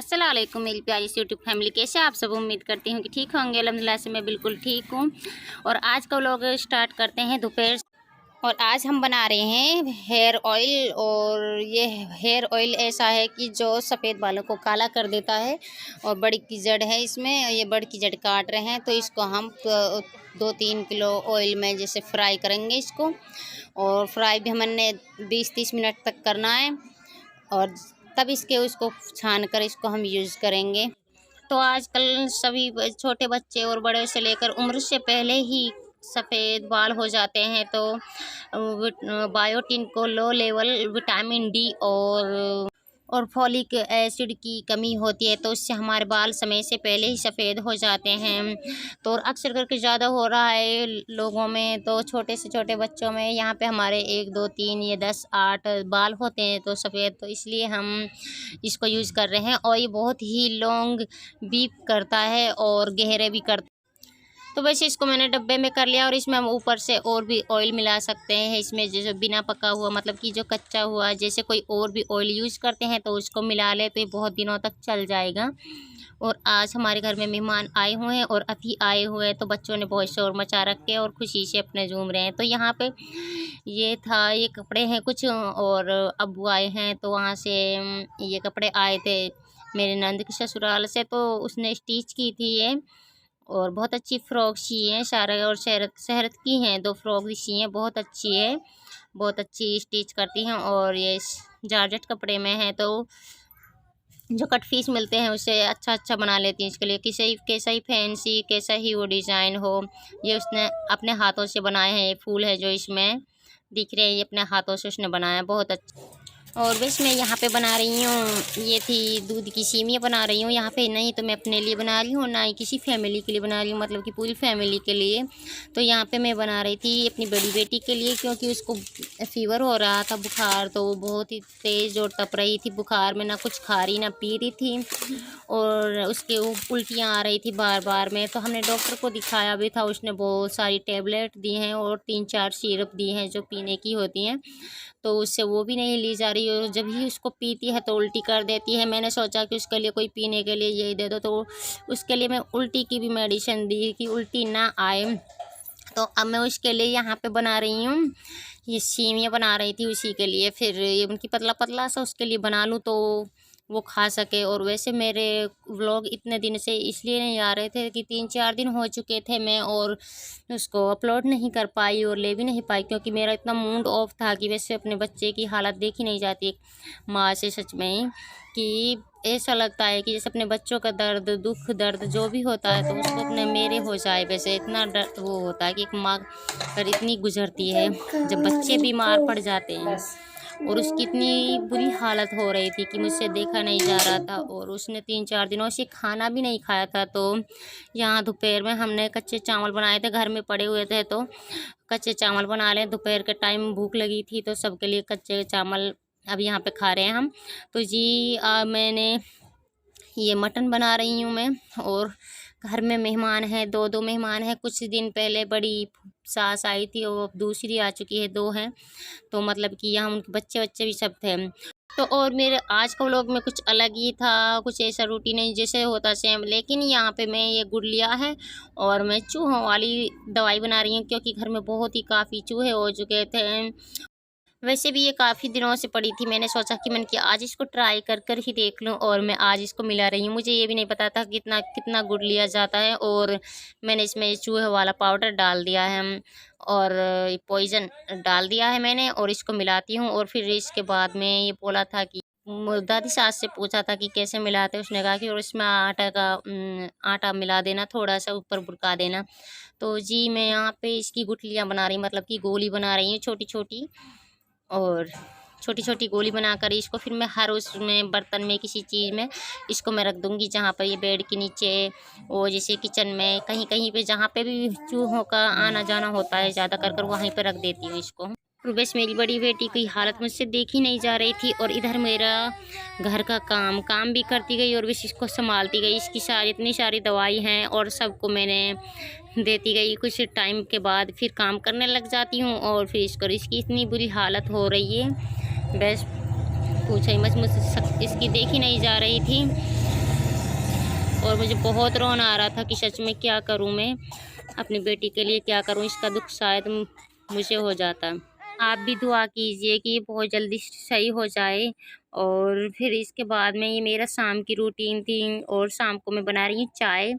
अस्सलाम वालेकुम मेरी प्यारी सी यूट्यूब फैमिली, कैसे आप सब। उम्मीद करती हूँ कि ठीक होंगे। अल्हम्दुलिल्लाह से मैं बिल्कुल ठीक हूँ। और आज का व्लॉग स्टार्ट करते हैं दोपहर। और आज हम बना रहे हैं हेयर ऑयल। और ये हेयर ऑयल ऐसा है कि जो सफ़ेद बालों को काला कर देता है। और बड़ी की जड़ है इसमें, ये बड़ी की जड़ काट रहे हैं, तो इसको हम 2-3 किलो ऑयल में जैसे फ्राई करेंगे इसको। और फ्राई भी हमने 20-30 मिनट तक करना है, और तब उसको छान कर इसको हम यूज़ करेंगे। तो आजकल सभी छोटे बच्चे और बड़े से लेकर उम्र से पहले ही सफ़ेद बाल हो जाते हैं। तो बायोटिन को लो लेवल विटामिन डी और फॉलिक एसिड की कमी होती है, तो उससे हमारे बाल समय से पहले ही सफ़ेद हो जाते हैं। तो अक्सर करके ज़्यादा हो रहा है लोगों में, तो छोटे से छोटे बच्चों में। यहाँ पे हमारे 1 2 3 ये 10 8 बाल होते हैं तो सफ़ेद, तो इसलिए हम इसको यूज़ कर रहे हैं। और ये बहुत ही लॉन्ग भी करता है और गहरे भी करता है। तो वैसे इसको मैंने डब्बे में कर लिया, और इसमें हम ऊपर से और भी ऑयल मिला सकते हैं। इसमें जैसे बिना पका हुआ, मतलब कि जो कच्चा हुआ, जैसे कोई और भी ऑयल यूज़ करते हैं तो उसको मिला ले, तो ये बहुत दिनों तक चल जाएगा। और आज हमारे घर में मेहमान आए हुए हैं और अभी आए हुए हैं, तो बच्चों ने बहुत शोर मचा रखे और खुशी से अपने झूम रहे हैं। तो यहाँ पे ये कपड़े हैं कुछ, और अब्बू आए हैं, तो वहाँ से ये कपड़े आए थे मेरे नंद के ससुराल से, तो उसने स्टिच की थी ये। और बहुत अच्छी फ़्रॉक सी है, सारा और शहरत की हैं 2 फ्रॉक सी हैं, बहुत अच्छी है, बहुत अच्छी स्टिच करती हैं। और ये जॉर्जेट कपड़े में है, तो जो कट पीस मिलते हैं उससे अच्छा बना लेती हैं। इसके लिए कैसा ही फैंसी, कैसा ही वो डिज़ाइन हो, ये उसने अपने हाथों से बनाए हैं। ये फूल है जो इसमें दिख रहे हैं, ये अपने हाथों से उसने बनाया, बहुत अच्छा। और बस मैं यहाँ पे बना रही हूँ, ये थी दूध की सेवियाँ बना रही हूँ यहाँ पे। नहीं तो मैं अपने लिए बना रही हूँ, ना ही किसी फैमिली के लिए बना रही हूँ, मतलब कि पूरी फैमिली के लिए। तो यहाँ पे मैं बना रही थी अपनी बड़ी बेटी के लिए, क्योंकि उसको फीवर हो रहा था, बुखार, तो वो बहुत ही तेज़ और तप रही थी बुखार में, ना कुछ खा रही ना पी रही थी, और उसके वो उल्टियाँ आ रही थी बार बार में। तो हमने डॉक्टर को दिखाया भी था, उसने बहुत सारी टेबलेट दी हैं और 3-4 सिरप दी हैं जो पीने की होती हैं, तो उससे वो भी नहीं ली जा रही। और जब ही उसको पीती है तो उल्टी कर देती है। मैंने सोचा कि उसके लिए कोई पीने के लिए यही दे दो, तो उसके लिए मैं उल्टी की भी मेडिसिन दी कि उल्टी ना आए। तो अब मैं उसके लिए यहाँ पे बना रही हूँ, ये सेवियाँ बना रही थी उसी के लिए। फिर ये उनकी पतला सा उसके लिए बना लूँ तो वो खा सके। और वैसे मेरे व्लॉग इतने दिन से इसलिए नहीं आ रहे थे कि 3-4 दिन हो चुके थे मैं और उसको अपलोड नहीं कर पाई और ले भी नहीं पाई, क्योंकि मेरा इतना मूड ऑफ था कि वैसे अपने बच्चे की हालत देखी नहीं जाती माँ से, सच में कि ऐसा लगता है कि जैसे अपने बच्चों का दर्द, दुख, दर्द जो भी होता है तो उसको अपने मेरे हो जाए, वैसे इतना दर्द वो होता है कि एक माँ पर इतनी गुजरती है जब बच्चे बीमार पड़ जाते हैं। और उसकी इतनी बुरी हालत हो रही थी कि मुझसे देखा नहीं जा रहा था, और उसने 3-4 दिनों से खाना भी नहीं खाया था। तो यहाँ दोपहर में हमने कच्चे चावल बनाए थे, घर में पड़े हुए थे, तो कच्चे चावल बना लें। दोपहर के टाइम भूख लगी थी तो सबके लिए कच्चे चावल अब यहाँ पे खा रहे हैं हम। तो जी मैंने ये मटन बना रही हूँ मैं, और घर में मेहमान हैं, 2 मेहमान हैं। कुछ दिन पहले बड़ी सास आई थी और दूसरी आ चुकी है, 2 हैं, तो मतलब कि यहाँ उनके बच्चे भी सब थे। तो और मेरे आज का व्लॉग में कुछ अलग ही था, कुछ ऐसा रूटीन नहीं जैसे होता सेम, लेकिन यहाँ पे मैं ये गुड़ लिया है और मैं चूहों वाली दवाई बना रही हूँ, क्योंकि घर में बहुत ही काफ़ी चूहे हो चुके थे। वैसे भी ये काफ़ी दिनों से पड़ी थी, मैंने सोचा कि मैंने कि आज इसको ट्राई कर ही देख लूं, और मैं आज इसको मिला रही हूँ। मुझे ये भी नहीं पता था कितना गुड़ लिया जाता है, और मैंने इसमें चूहे वाला पाउडर डाल दिया है और पॉइज़न डाल दिया है मैंने, और इसको मिलाती हूँ। और फिर इसके बाद में ये बोला था कि दादी सास से पूछा था कि कैसे मिलाते, उसने कहा कि और इसमें आटा मिला देना, थोड़ा सा ऊपर बुड़का देना। तो जी मैं यहाँ पे इसकी गुठलियाँ बना रही, मतलब कि गोली बना रही हूँ छोटी छोटी, और छोटी छोटी गोली बनाकर इसको फिर मैं हर उसमें बर्तन में किसी चीज़ में इसको मैं रख दूँगी, जहाँ पर ये बेड के नीचे, और जैसे किचन में, कहीं कहीं पे जहाँ पे भी चूहों का आना जाना होता है ज़्यादा कर वहीं पर रख देती हूँ इसको। और बस मेरी बड़ी बेटी की हालत मुझसे देखी नहीं जा रही थी, और इधर मेरा घर का काम भी करती गई और बस इसको संभालती गई। इसकी इतनी सारी दवाई हैं और सबको मैंने देती गई। कुछ टाइम के बाद फिर काम करने लग जाती हूँ, और फिर इसकी इतनी बुरी हालत हो रही है, बस पूछो ही मत, मुझसे इसकी देखी नहीं जा रही थी। और मुझे बहुत रोना आ रहा था कि सच में क्या करूं, मैं अपनी बेटी के लिए क्या करूं, इसका दुख शायद मुझे हो जाता। आप भी दुआ कीजिए कि ये बहुत जल्दी सही हो जाए। और फिर इसके बाद में ये मेरा शाम की रूटीन थी, और शाम को मैं बना रही हूँ चाय।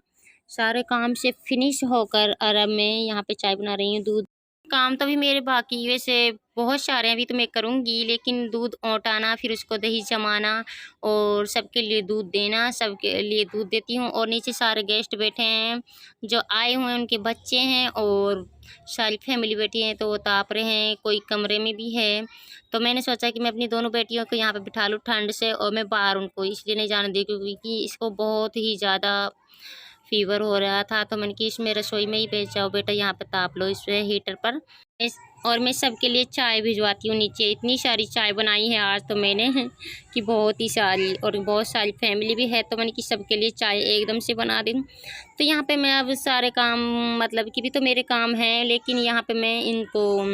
सारे काम से फिनिश होकर और अब मैं यहाँ पे चाय बना रही हूँ। दूध काम तो भी मेरे बाकी वैसे बहुत सारे हैं, अभी तो मैं करूँगी, लेकिन दूध औटाना, फिर उसको दही जमाना और सबके लिए दूध देना, सबके लिए दूध देती हूँ। और नीचे सारे गेस्ट बैठे हैं जो आए हुए हैं, उनके बच्चे हैं और सारी फैमिली बैठी है, तो वो ताप रहे हैं, कोई कमरे में भी है। तो मैंने सोचा कि मैं अपनी दोनों बेटियों को यहाँ पे बिठा लूँ ठंड से, और मैं बाहर उनको इसलिए नहीं जाने दी क्योंकि इसको बहुत ही ज़्यादा फीवर हो रहा था। तो मैंने कि इसमें रसोई में ही भेज जाओ बेटा, यहाँ पे ताप लो इस हीटर पर। और मैं सबके लिए चाय भिजवाती हूँ नीचे। इतनी सारी चाय बनाई है आज तो मैंने कि बहुत ही सारी, और बहुत सारी फैमिली भी है, तो मैंने कि सबके लिए चाय एकदम से बना दूँ। तो यहाँ पे मैं अब सारे काम, मतलब कि भी तो मेरे काम हैं, लेकिन यहाँ पे मैं इनको,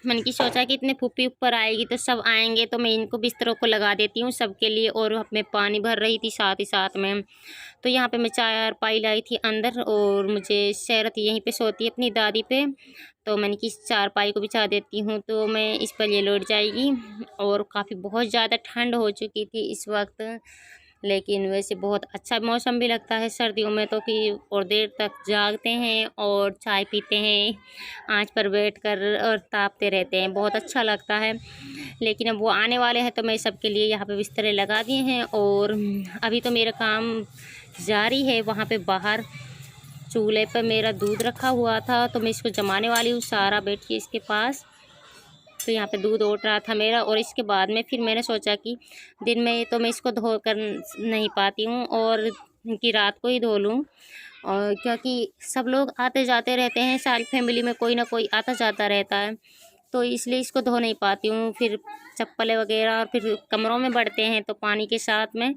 मैंने की सोचा कि इतने फूफी ऊपर आएगी तो सब आएंगे, तो मैं इनको बिस्तरों को लगा देती हूँ सबके लिए। और मैं पानी भर रही थी साथ ही साथ में। तो यहाँ पे मैं चाय पाई लाई थी अंदर, और मुझे शहरत यहीं पे सोती है अपनी दादी पे, तो मैंने कि चारपाई को बिछा देती हूँ, तो मैं इस पर ये लौट जाएगी। और काफ़ी बहुत ज़्यादा ठंड हो चुकी थी इस वक्त, लेकिन वैसे बहुत अच्छा मौसम भी लगता है सर्दियों में, तो कि और देर तक जागते हैं और चाय पीते हैं आंच पर बैठकर और तापते रहते हैं, बहुत अच्छा लगता है। लेकिन अब वो आने वाले हैं, तो मैं सबके लिए यहाँ पे बिस्तरे लगा दिए हैं। और अभी तो मेरा काम जारी है। वहाँ पे बाहर चूल्हे पर मेरा दूध रखा हुआ था, तो मैं इसको जमाने वाली हूँ। सारा बैठी इसके पास, तो यहाँ पे दूध ओट रहा था मेरा। और इसके बाद में फिर मैंने सोचा कि दिन में तो मैं इसको धो कर नहीं पाती हूँ, और कि रात को ही धो लूँ, और क्योंकि सब लोग आते जाते रहते हैं, सारी फैमिली में कोई ना कोई आता जाता रहता है, तो इसलिए इसको धो नहीं पाती हूँ। फिर चप्पलें वगैरह, और फिर कमरों में बढ़ते हैं तो पानी के साथ में,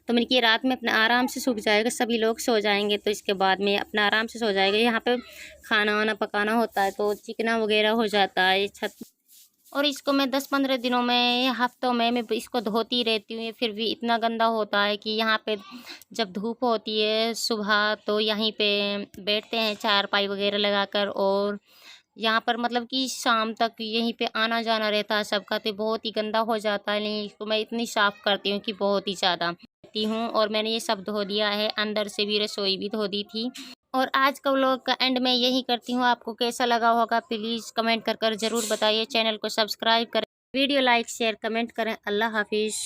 तो मैंने कि रात में अपना आराम से सूख जाएगा, सभी लोग सो जाएंगे, तो इसके बाद में अपना आराम से सो जाएगा। यहाँ पे खाना वाना पकाना होता है, तो चिकना वगैरह हो जाता है छत। और इसको मैं 10-15 दिनों में, हफ्तों में मैं इसको धोती रहती हूँ, फिर भी इतना गंदा होता है कि यहाँ पे जब धूप होती है सुबह, तो यहीं पे बैठते हैं चारपाई वगैरह लगाकर, और यहाँ पर मतलब कि शाम तक यहीं पे आना जाना रहता है सबका, तो बहुत ही गंदा हो जाता है। नहीं, इसको मैं इतनी साफ़ करती हूँ कि बहुत ही ज़्यादा करती हूँ। और मैंने ये सब धो दिया है, अंदर से भी रसोई भी धो दी थी। और आज का व्लॉग का एंड मैं यही करती हूँ। आपको कैसा लगा होगा प्लीज़ कमेंट कर ज़रूर बताइए। चैनल को सब्सक्राइब करें, वीडियो लाइक शेयर कमेंट करें। अल्लाह हाफिज़।